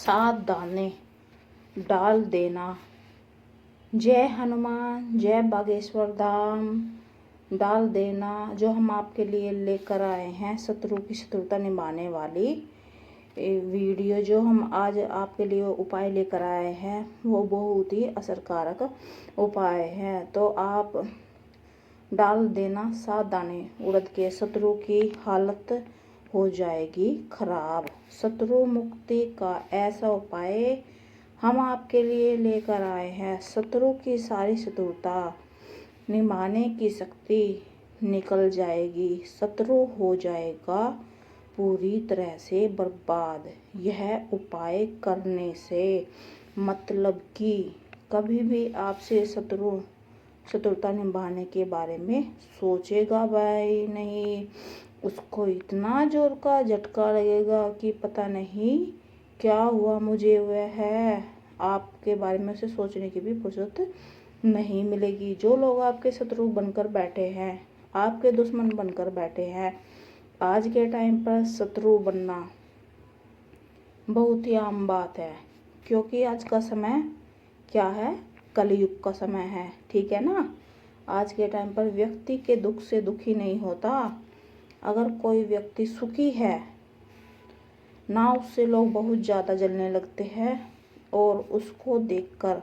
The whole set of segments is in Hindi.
7 दाने डाल देना। जय हनुमान, जय बागेश्वर धाम। डाल देना जो हम आपके लिए लेकर आए हैं, शत्रु की शत्रुता निभाने वाली वीडियो। जो हम आज आपके लिए उपाय लेकर आए हैं वो बहुत ही असरकारक उपाय है। तो आप डाल देना 7 दाने उड़द के। शत्रु की हालत हो जाएगी खराब। शत्रु मुक्ति का ऐसा उपाय हम आपके लिए लेकर आए हैं। शत्रु की सारी शत्रुता निभाने की शक्ति निकल जाएगी। शत्रु हो जाएगा पूरी तरह से बर्बाद। यह उपाय करने से मतलब कि कभी भी आपसे शत्रुता निभाने के बारे में सोचेगा भाई नहीं। उसको इतना जोर का झटका लगेगा कि पता नहीं क्या हुआ मुझे। वह है आपके बारे में उसे सोचने की भी फुर्सत नहीं मिलेगी। जो लोग आपके शत्रु बनकर बैठे हैं, आपके दुश्मन बनकर बैठे हैं, आज के टाइम पर शत्रु बनना बहुत ही आम बात है। क्योंकि आज का समय क्या है, कलयुग का समय है, ठीक है ना। आज के टाइम पर व्यक्ति के दुख से दुखी नहीं होता। अगर कोई व्यक्ति सुखी है ना, उससे लोग बहुत ज़्यादा जलने लगते हैं और उसको देखकर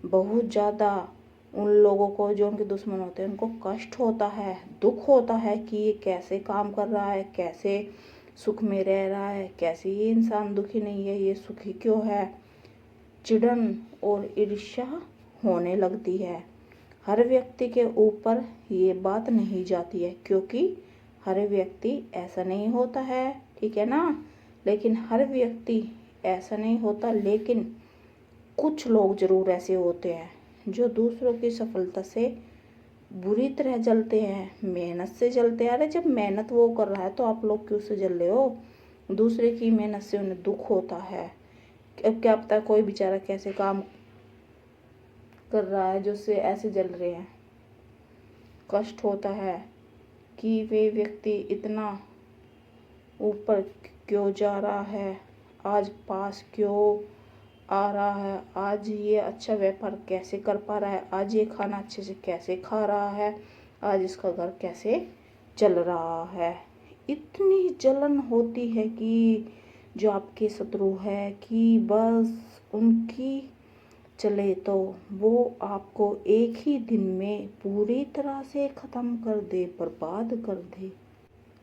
बहुत ज़्यादा उन लोगों को जो उनके दुश्मन होते हैं उनको कष्ट होता है, दुख होता है कि ये कैसे काम कर रहा है, कैसे सुख में रह रहा है, कैसे ये इंसान दुखी नहीं है, ये सुखी क्यों है। चिढ़न और ईर्ष्या होने लगती है। हर व्यक्ति के ऊपर ये बात नहीं जाती है क्योंकि हर व्यक्ति ऐसा नहीं होता है, ठीक है ना। लेकिन हर व्यक्ति ऐसा नहीं होता, लेकिन कुछ लोग जरूर ऐसे होते हैं जो दूसरों की सफलता से बुरी तरह जलते हैं, मेहनत से जलते हैं। अरे जब मेहनत वो कर रहा है तो आप लोग क्यों से जल रहे हो। दूसरे की मेहनत से उन्हें दुख होता है। अब क्या पता कोई बेचारा कैसे काम कर रहा है जो से ऐसे जल रहे हैं। कष्ट होता है कि वे व्यक्ति इतना ऊपर क्यों जा रहा है, आज पास क्यों आ रहा है, आज ये अच्छा व्यापार कैसे कर पा रहा है, आज ये खाना अच्छे से कैसे खा रहा है, आज इसका घर कैसे चल रहा है। इतनी जलन होती है कि जो आपके शत्रु है कि बस उनकी चले तो वो आपको एक ही दिन में पूरी तरह से ख़त्म कर दे, बर्बाद कर दे।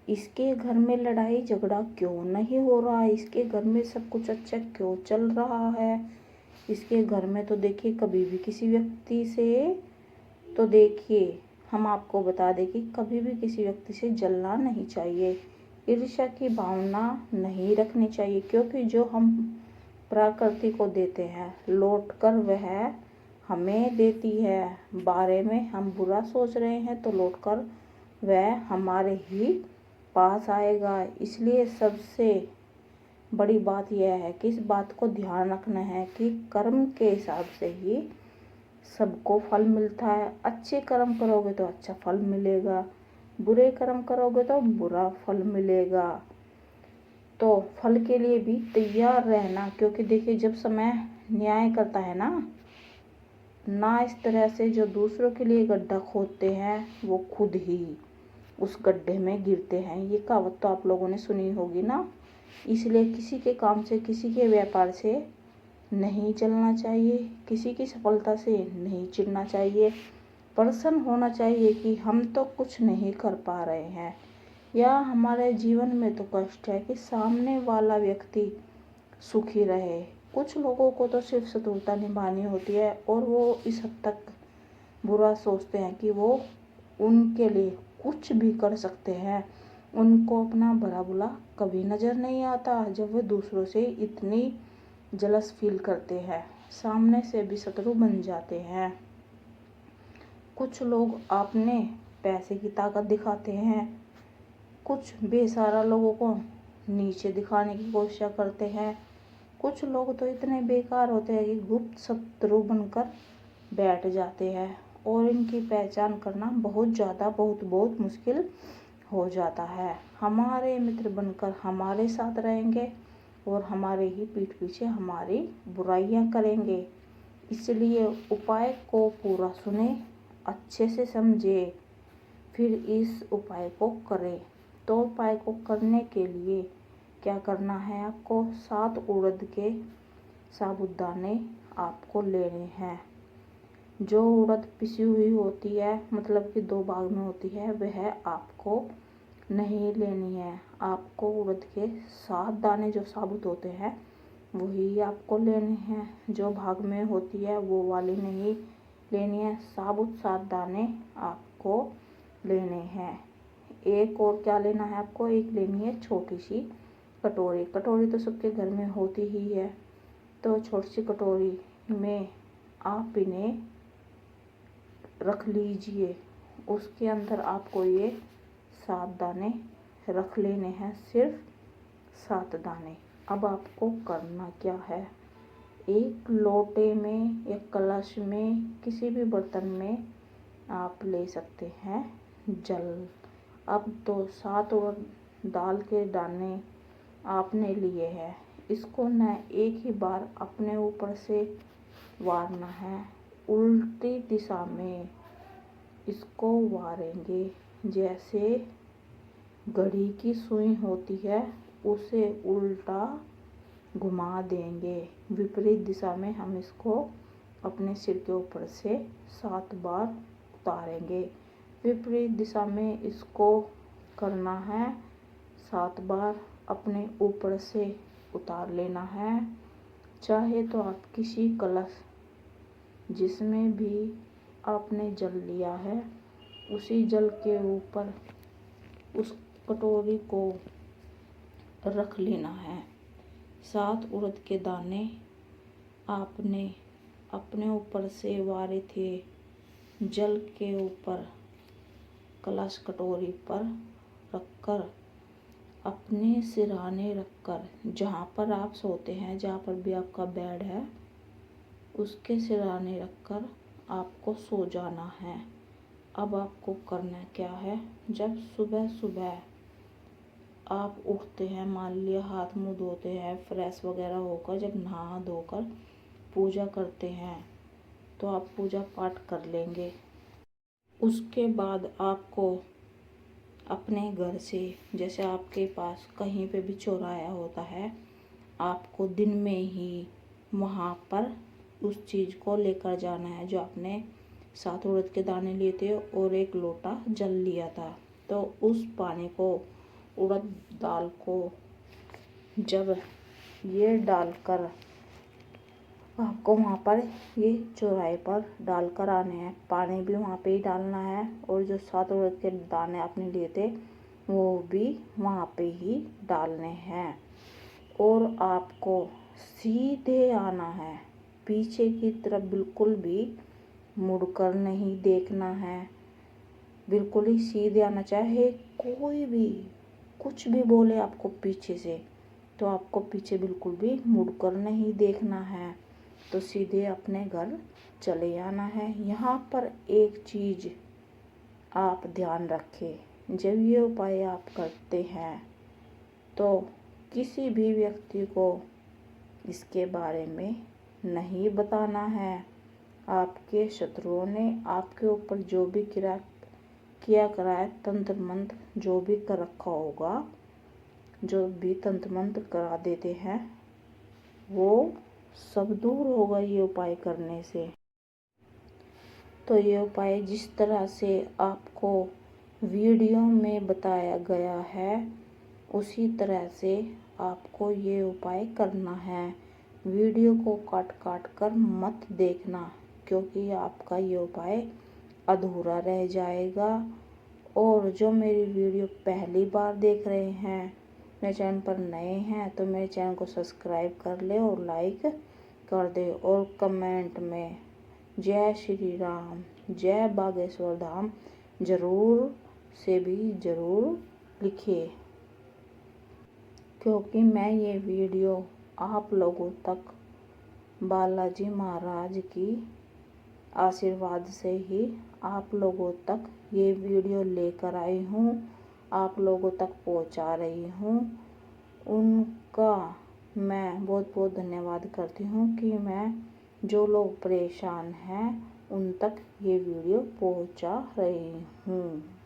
इसके घर में लड़ाई झगड़ा क्यों नहीं हो रहा है, इसके घर में सब कुछ अच्छा क्यों चल रहा है। इसके घर में तो देखिए कभी भी किसी व्यक्ति से, तो देखिए हम आपको बता दें कि कभी भी किसी व्यक्ति से जलना नहीं चाहिए, ईर्ष्या की भावना नहीं रखनी चाहिए। क्योंकि जो हम प्रकृति को देते हैं लौट कर वह हमें देती है। बारे में हम बुरा सोच रहे हैं तो लौट कर वह हमारे ही पास आएगा। इसलिए सबसे बड़ी बात यह है कि इस बात को ध्यान रखना है कि कर्म के हिसाब से ही सबको फल मिलता है। अच्छे कर्म करोगे तो अच्छा फल मिलेगा, बुरे कर्म करोगे तो बुरा फल मिलेगा। तो फल के लिए भी तैयार रहना। क्योंकि देखिए जब समय न्याय करता है ना इस तरह से जो दूसरों के लिए गड्ढा खोदते हैं वो खुद ही उस गड्ढे में गिरते हैं। ये कहावत तो आप लोगों ने सुनी होगी ना। इसलिए किसी के काम से, किसी के व्यापार से नहीं चलना चाहिए, किसी की सफलता से नहीं चिढ़ना चाहिए। प्रसन्न होना चाहिए कि हम तो कुछ नहीं कर पा रहे हैं या हमारे जीवन में तो कष्ट है कि सामने वाला व्यक्ति सुखी रहे। कुछ लोगों को तो सिर्फ शत्रुता निभानी होती है और वो इस हद तक बुरा सोचते हैं कि वो उनके लिए कुछ भी कर सकते हैं। उनको अपना भला बुरा कभी नज़र नहीं आता जब वे दूसरों से इतनी जलस फील करते हैं, सामने से भी शत्रु बन जाते हैं। कुछ लोग अपने पैसे की ताकत दिखाते हैं, कुछ बेसहारा लोगों को नीचे दिखाने की कोशिश करते हैं। कुछ लोग तो इतने बेकार होते हैं कि गुप्त शत्रु बनकर बैठ जाते हैं और इनकी पहचान करना बहुत मुश्किल हो जाता है। हमारे मित्र बनकर हमारे साथ रहेंगे और हमारे ही पीठ पीछे हमारी बुराइयां करेंगे। इसलिए उपाय को पूरा सुने, अच्छे से समझे, फिर इस उपाय को करें। तो उपाय को करने के लिए क्या करना है, आपको 7 उड़द के साबुदाने आपको लेने हैं। जो उड़द पिसी हुई होती है, मतलब कि 2 भाग में होती है, वह आपको नहीं लेनी है। आपको उड़द के 7 दाने जो साबुत होते हैं वही आपको लेने हैं। जो भाग में होती है वो वाली नहीं लेनी है। साबुत 7 दाने आपको लेने हैं। एक और क्या लेना है आपको, एक लेनी है छोटी सी कटोरी। कटोरी तो सबके घर में होती ही है। तो छोटी सी कटोरी में आप इन्हें रख लीजिए। उसके अंदर आपको ये 7 दाने रख लेने हैं, सिर्फ 7 दाने। अब आपको करना क्या है, एक लोटे में या कलश में, किसी भी बर्तन में आप ले सकते हैं जल। अब तो 7 और दाल के दाने आपने लिए हैं, इसको न एक ही बार अपने ऊपर से वारना है, उल्टी दिशा में इसको वारेंगे। जैसे घड़ी की सुई होती है उसे उल्टा घुमा देंगे, विपरीत दिशा में हम इसको अपने सिर के ऊपर से 7 बार उतारेंगे। विपरीत दिशा में इसको करना है, 7 बार अपने ऊपर से उतार लेना है। चाहे तो आप किसी कलश जिसमें भी आपने जल लिया है उसी जल के ऊपर उस कटोरी को रख लेना है। 7 उड़द के दाने आपने अपने ऊपर से वारे थे जल के ऊपर कलश कटोरी पर रखकर, अपने सिरहाने रखकर, जहाँ पर आप सोते हैं, जहाँ पर भी आपका बेड है उसके सिरहाने रखकर आपको सो जाना है। अब आपको करना क्या है, जब सुबह सुबह आप उठते हैं, मान लिया हाथ मुंह धोते हैं, फ्रेश वगैरह होकर जब नहा धोकर पूजा करते हैं तो आप पूजा पाठ कर लेंगे। उसके बाद आपको अपने घर से, जैसे आपके पास कहीं पे भी चौराया होता है, आपको दिन में ही वहाँ पर उस चीज़ को लेकर जाना है जो आपने 7 उड़द के दाने लिए थे और 1 लोटा जल लिया था। तो उस पानी को, उड़द दाल को जब ये डालकर आपको वहाँ पर ये चौराहे पर डालकर आने हैं। पानी भी वहाँ पे ही डालना है और जो 7 उड़द के दाने आपने लिए थे वो भी वहाँ पे ही डालने हैं। और आपको सीधे आना है, पीछे की तरफ बिल्कुल भी मुड़कर नहीं देखना है, बिल्कुल ही सीधे आना। चाहे कोई भी कुछ भी बोले आपको पीछे से, तो आपको पीछे बिल्कुल भी मुड़कर नहीं देखना है, तो सीधे अपने घर चले आना है। यहाँ पर एक चीज़ आप ध्यान रखें, जब ये उपाय आप करते हैं तो किसी भी व्यक्ति को इसके बारे में नहीं बताना है। आपके शत्रुओं ने आपके ऊपर जो भी किया करा है, तंत्र मंत्र जो भी कर रखा होगा, जो भी तंत्र मंत्र करा देते हैं, वो सब दूर होगा ये उपाय करने से। तो ये उपाय जिस तरह से आपको वीडियो में बताया गया है उसी तरह से आपको ये उपाय करना है। वीडियो को काट काट कर मत देखना, क्योंकि आपका ये उपाय अधूरा रह जाएगा। और जो मेरी वीडियो पहली बार देख रहे हैं, मेरे चैनल पर नए हैं, तो मेरे चैनल को सब्सक्राइब कर ले और लाइक कर दे और कमेंट में जय श्री राम, जय बागेश्वर धाम जरूर से भी जरूर लिखिए, क्योंकि मैं ये वीडियो आप लोगों तक बालाजी महाराज की आशीर्वाद से ही आप लोगों तक ये वीडियो लेकर आई हूँ, आप लोगों तक पहुँचा रही हूँ। उनका मैं बहुत बहुत धन्यवाद करती हूँ कि मैं जो लोग परेशान हैं उन तक ये वीडियो पहुँचा रही हूँ।